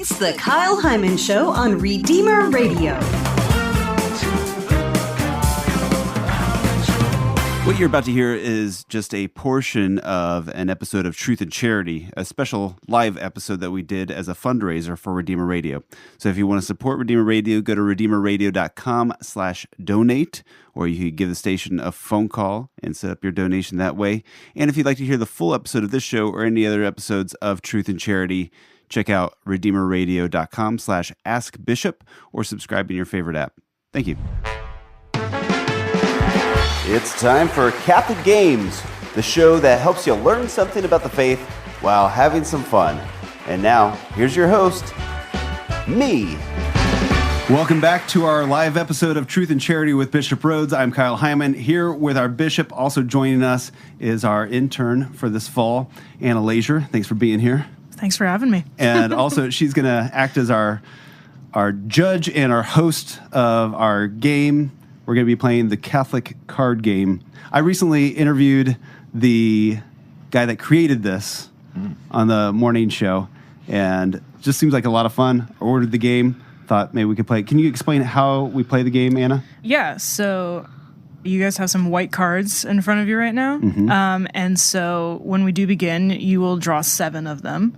It's the Kyle Hyman Show on Redeemer Radio. What you're about to hear is just a portion of an episode of Truth and Charity, a special live episode that we did as a fundraiser for Redeemer Radio. So if you want to support Redeemer Radio, go to redeemerradio.com/donate, or you can give the station a phone call and set up your donation that way. And if you'd like to hear the full episode of this show or any other episodes of Truth and Charity, check out redeemerradio.com/askbishop or subscribe in your favorite app. Thank you. It's time for Catholic Games, the show that helps you learn something about the faith while having some fun. And now, here's your host, me. Welcome back to our live episode of Truth and Charity with Bishop Rhoades. I'm Kyle Hyman, here with our bishop. Also joining us is our intern for this fall, Anna Lazier. Thanks for being here. Thanks for having me. And also, she's going to act as our judge and our host of our game. We're going to be playing the Catholic card game. I recently interviewed the guy that created this on the morning show, and it just seems like a lot of fun. I ordered the game, thought maybe we could play. Can you explain how we play the game, Anna? Yeah, so you guys have some white cards in front of you right now. Mm-hmm. And so when we do begin, you will draw 7 of them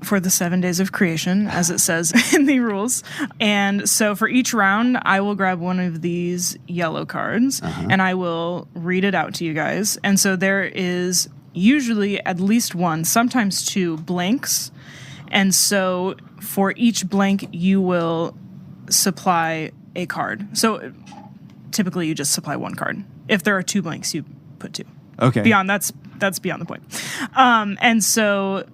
for the 7 days of creation, as it says in the rules. And so for each round, I will grab one of these yellow cards, and I will read it out to you guys. And so there is usually at least one, sometimes 2 blanks. And so for each blank, you will supply a card. So typically you just supply 1 card. If there are 2 blanks, you put 2. Okay. That's beyond the point. And so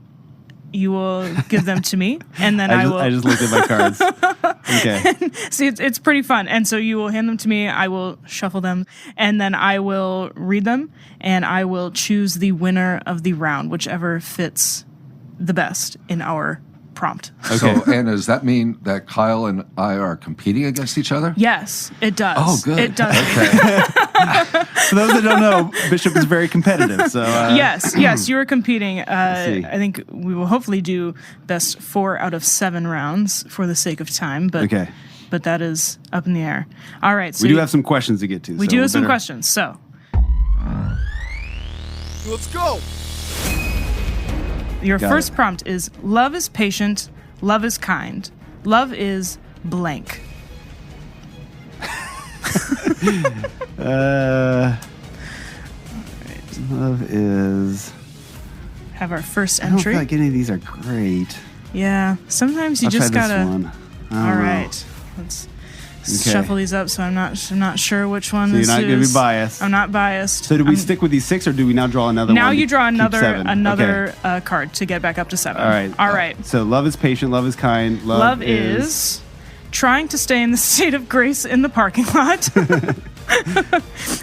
you will give them to me, and then I just looked at my cards. Okay. See, it's pretty fun. And so you will hand them to me, I will shuffle them, and then I will read them, and I will choose the winner of the round, whichever fits the best in our prompt. Okay. So, Anna, does that mean that Kyle and I are competing against each other? Yes, it does. Oh, good. It does. Okay. For those that don't know, Bishop is very competitive. So yes, you are competing. I think we will hopefully do best 4 out of 7 rounds for the sake of time. But but that is up in the air. All right. So we do have some questions to get to. We do have some questions. So let's go. Your first prompt is: love is patient, love is kind, love is blank. Love is... Have our first I don't entry. feel like any of these are great. Yeah, sometimes you just gotta. Try this one. All right, let's shuffle these up. So I'm not sure which one. So this you're not going to is. be biased. I'm not biased. So do we stick with these 6, or do we now draw another one? Now you draw another Okay. card to get back up to 7. All right. So love is patient, love is kind, love is trying to stay in the state of grace in the parking lot,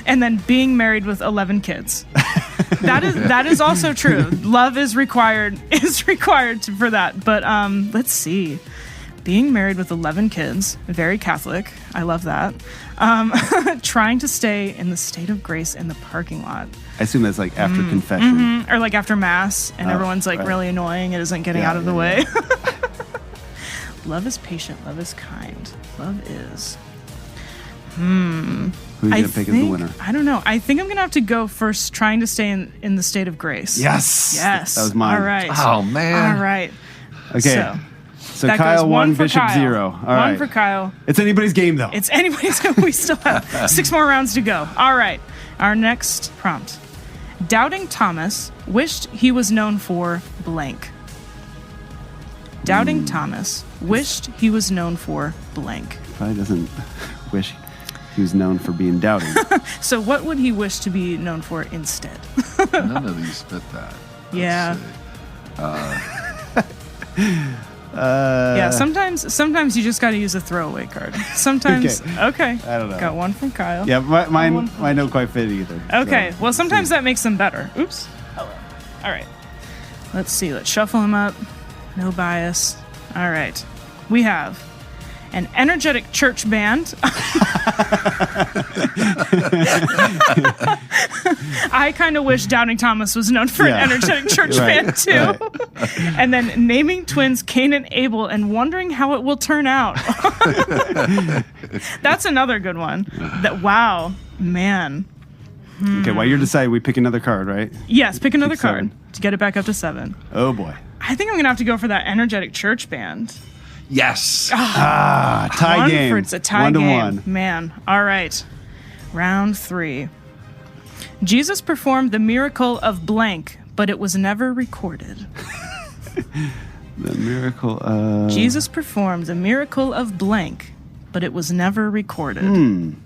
and then being married with 11 kids. That is also true. Love is required for that. But let's see. Being married with 11 kids, very Catholic. I love that. Trying to stay in the state of grace in the parking lot. I assume that's like after confession. Or like after Mass, and everyone's like really annoying. It isn't getting out of the way. Love is patient. Love is kind. Love is... Who are you going to pick as the winner? I don't know. I think I'm going to have to go first, trying to stay in the state of grace. Yes. That was mine. All right. Oh, man. All right. Okay. So Kyle 1, Bishop Kyle. 0. All right. 1 for Kyle. It's anybody's game, though. It's anybody's game. We still have 6 more rounds to go. All right. Our next prompt. Doubting Thomas wished he was known for blank. Doubting Thomas wished he was known for blank. Probably doesn't wish he was known for being doubting. So what would he wish to be known for instead? None of these fit that. Yeah. Yeah, sometimes you just got to use a throwaway card. Sometimes, okay. I don't know. Got 1 from Kyle. Yeah, mine don't quite fit either. Okay, so, well, sometimes that makes them better. Oops. All right. Let's see. Let's shuffle them up. No bias. All right. We have an energetic church band. I kind of wish Doubting Thomas was known for an energetic church band too. Right. And then naming twins Cain and Abel and wondering how it will turn out. That's another good one. Wow, man. Okay, while you're deciding, we pick another card, right? Yes, pick another card to get it back up to 7. Oh boy. I think I'm gonna have to go for that energetic church band. Yes. Tie game. It's a tie 1-1. Man. All right. Round 3. Jesus performed the miracle of blank, but it was never recorded. The miracle of... Jesus performed the miracle of blank, but it was never recorded. I'm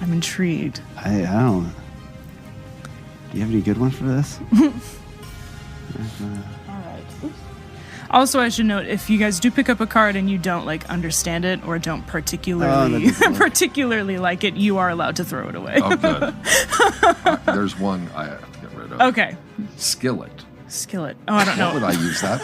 intrigued. I don't... Do you have any good ones for this? Also, I should note, if you guys do pick up a card and you don't understand it or don't particularly particularly like it, you are allowed to throw it away. Oh, good. There's one I have to get rid of. Okay. Skillet. Oh, I don't know. How would I use that?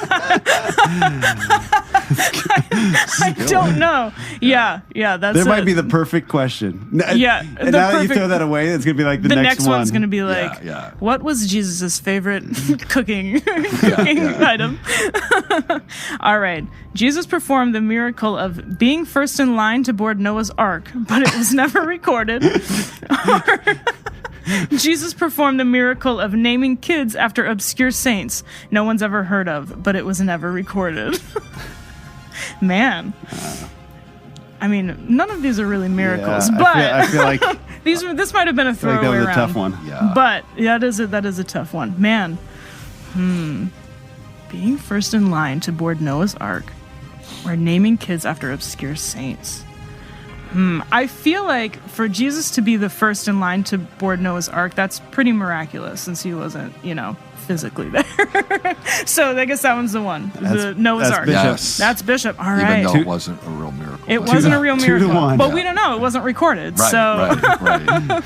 I don't know. Yeah, that's There might be the perfect question. Yeah. And now that you throw that away, it's going to be like the next one. One's going to be like, what was Jesus' favorite cooking item? All right. Jesus performed the miracle of being first in line to board Noah's Ark, but it was never recorded. Jesus performed the miracle of naming kids after obscure saints no one's ever heard of, but it was never recorded. Man. I mean, none of these are really miracles, but I feel like this might have been a throwaway that was a round. tough one. Yeah. But that is a tough one. Man. Being first in line to board Noah's Ark or naming kids after obscure saints. I feel like for Jesus to be the first in line to board Noah's Ark, that's pretty miraculous since he wasn't, physically there. So I guess that one's the one. The Noah's Ark. Bishop. Yes. That's Bishop. All right. Even though it wasn't a real miracle. It wasn't a real miracle. 2-1. But we don't know. It wasn't recorded. Right.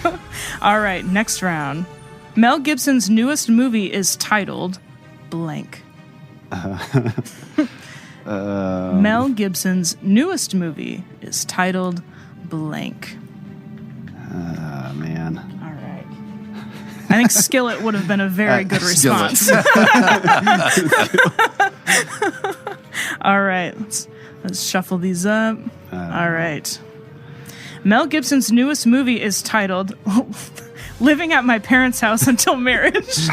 All right. Next round. Mel Gibson's newest movie is titled blank. Mel Gibson's newest movie is titled blank. Man. All right. I think Skillet would have been a very good response. All right. Let's shuffle these up. All right. Mel Gibson's newest movie is titled Living at My Parents' House Until Marriage.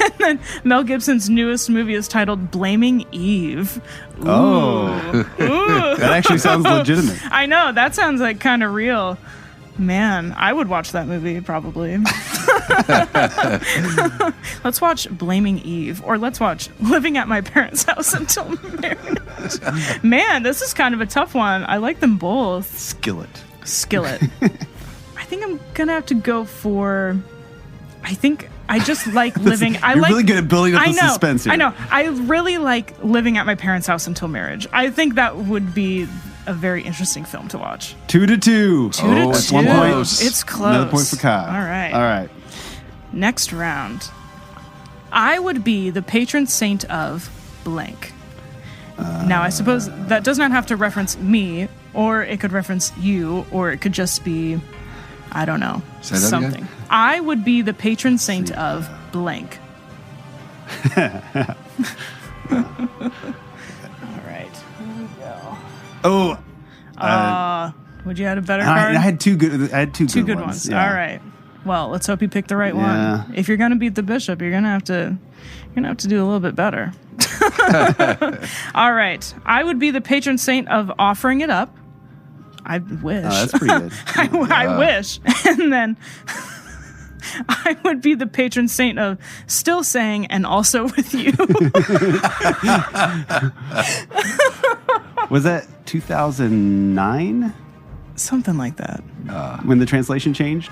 And then Mel Gibson's newest movie is titled Blaming Eve. Ooh. Oh. Ooh. That actually sounds legitimate. I know. That sounds like kind of real. Man, I would watch that movie probably. Let's watch Blaming Eve, or let's watch Living at My Parents' House Until Marriage. Man, this is kind of a tough one. I like them both. Skillet. I think I'm gonna have to go for. I think I just like living. You're really good at building up the suspense here. I know. I really like Living at My Parents' House Until Marriage. I think that would be a very interesting film to watch. 2-2. 2-2. It's 1 point. It's close. Another point for Kyle. All right. All right. Next round. I would be the patron saint of blank. Now, I suppose that does not have to reference me, or it could reference you, or it could just be, I don't know, Say that something. again? I would be the patron saint of blank. All right. Here we go. Oh. Would you have a better card? I had two good ones. Yeah. All right. Well, let's hope you pick the right Yeah. one. If you're gonna beat the bishop, you're gonna have to do a little bit better. All right. I would be the patron saint of offering it up. I wish. That's pretty good. I wish. And then I would be the patron saint of still saying and also with you. Was that 2009? Something like that. When the translation changed?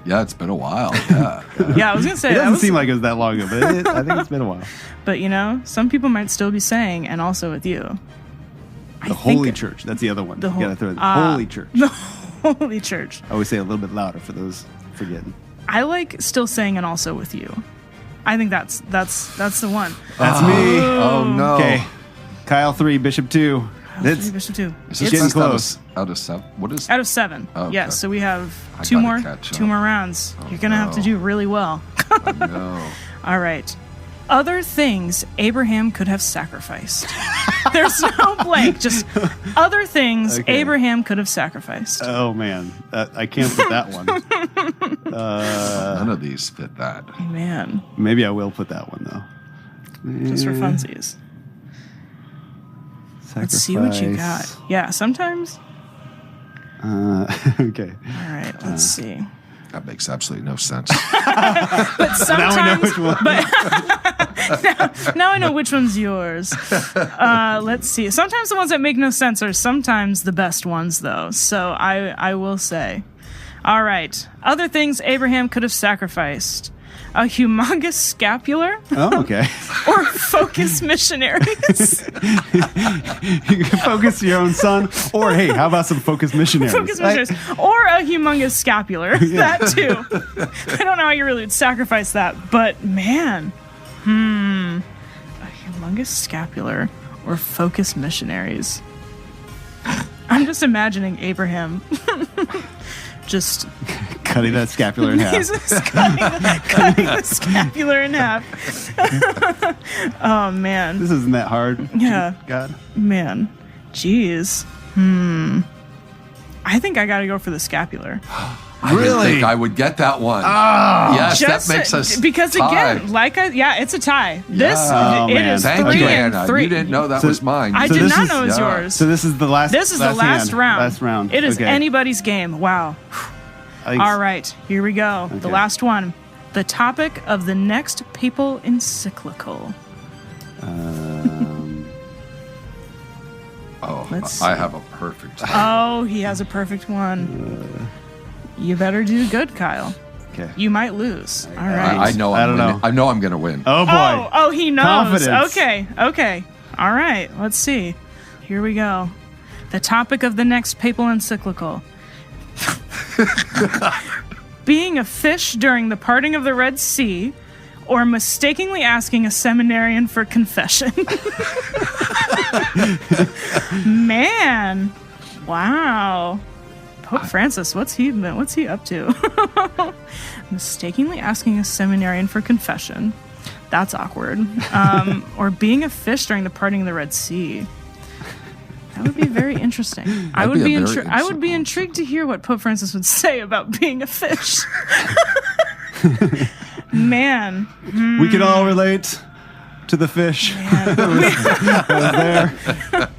Yeah, it's been a while. Yeah. Yeah, I was gonna say It that doesn't was, seem like it was that long ago, but I think it's been a while. but some people might still be saying and also with you. The Holy Church. That's the other one. You gotta throw the Holy Church. The Holy Church. I always say it a little bit louder for those forgetting. I like still saying and also with you. I think that's the one. That's me. Oh, no. Okay. Kyle 3, Bishop 2. It's Bishop 2. Is this getting best close. Out of 7? What is Out of 7. Oh, okay. Yes, so we have I two gotta more catch up. rounds. You're going to have to do really well. No. All right. Other things Abraham could have sacrificed. There's no blank. Just other things Abraham could have sacrificed. Oh, man. I can't put that one. None of these fit that. Man, Maybe I will put that one, though. just for funsies. Let's see what you got. Yeah, sometimes. Okay. All right, let's see. That makes absolutely no sense. But sometimes, Now we know which one. But now I know which one's yours. Let's see. Sometimes the ones that make no sense are sometimes the best ones, though. So I will say. All right. Other things Abraham could have sacrificed. A humongous scapular Oh, okay. or focus missionaries. You can focus your own son. Or, hey, how about some focus missionaries? Focus missionaries. Or a humongous scapular. That, too. I don't know how you really would sacrifice that, but man. A humongous scapular or focus missionaries. I'm just imagining Abraham just Cutting that scapular in half. he's just cutting the scapular in half. Oh man. This isn't that hard. Yeah. God. Man. Jeez. I think I gotta go for the scapular. I didn't think I would get that one. Yes, Just that makes us because tie. again, it's a tie. This Oh, it man. is Thank 3 you, and Anna. 3. You didn't know that was mine. I So did this not is- know it was yeah. yours. So this is the last. This is the last round. Last round. It is Okay. anybody's game. Wow. I think All right, here we go. The Okay. last one. The topic of the next papal encyclical. Let's see. I have a perfect. Oh, he has a perfect one. You better do good, Kyle. Okay. You might lose. All right. I know. I I'm don't winning. know. I know I'm going to win. Oh, boy. Oh, he knows. Confidence. Okay. All right, let's see. Here we go. The topic of the next papal encyclical. Being a fish during the parting of the Red Sea, or mistakenly asking a seminarian for confession. Man. Wow. Pope Francis, what's he up to? Mistakenly asking a seminarian for confession. That's awkward. Or being a fish during the parting of the Red Sea. That would be very interesting. I would be intrigued to hear what Pope Francis would say about being a fish. Man. We can all relate to the fish. that was there.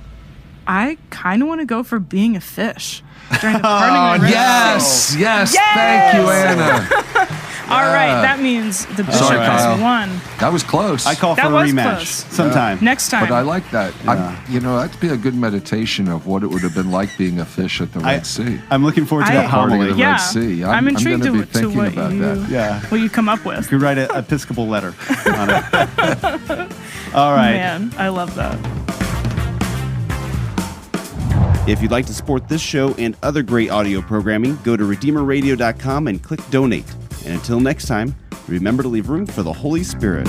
I kind of want to go for being a fish during the parting of the Red Sea. Yes. Thank you, Anna. All right, that means the bishop Sorry, has Kyle. won. That was close. I call for That a was rematch close. sometime. Next time. But I like that. That'd be a good meditation of what it would have been like being a fish at the Red Sea. I'm looking forward to I- that Parting homily. of the Red Sea. I'm intrigued gonna be to thinking what about you that. Yeah. what you come up with. You could write an Episcopal letter on it. All right. Man, I love that. If you'd like to support this show and other great audio programming, go to redeemerradio.com and click donate. And until next time, remember to leave room for the Holy Spirit.